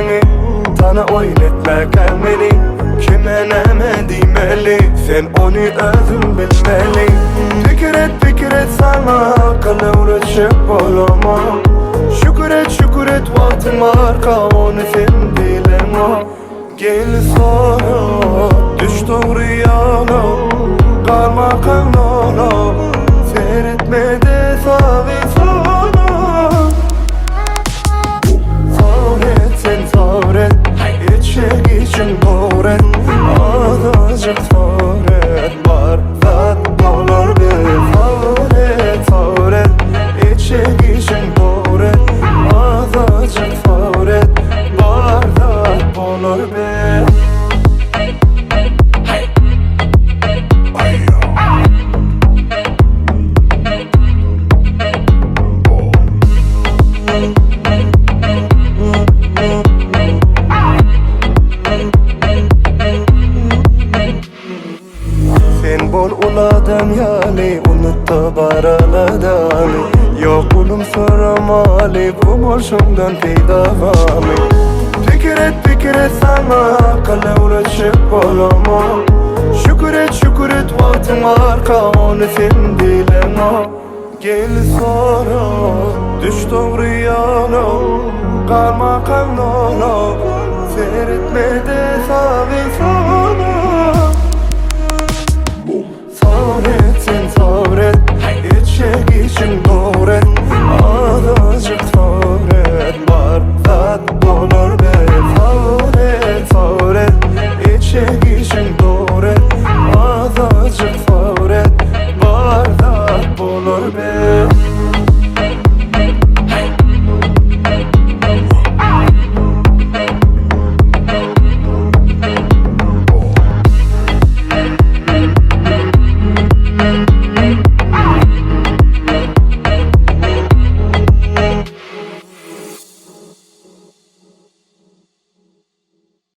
beni Sana oynatma kalmeli Kime neme demeli Sen onu özün bilmeli Fikir et sana Kalıvrışıp olama Şükür et vaktim arka onu sen bilema Gel sonra düş doğru yana Kalma kanala Seyretme de savi sana Sabret sen sabret İçek için doğret Azıcık sabret Var zat olur bir Sabret İçek için doğret Azıcık sabret Var zat olur bir Sen bol uladan yani unuttu baraladan Yok oğlum soramali bu boşumdan peydavanı Fikir et sana kalıvrışıp olama Şükür et vaktim arka onu sen dilema Gel sonra düş doğru yana Kalma kanala Seyretme de savi sana Sabret sen sabret İçek için doğret Azıcık sabret Var zat olur be Sabret İçek için doğret Azıcık sabret Var zat olur be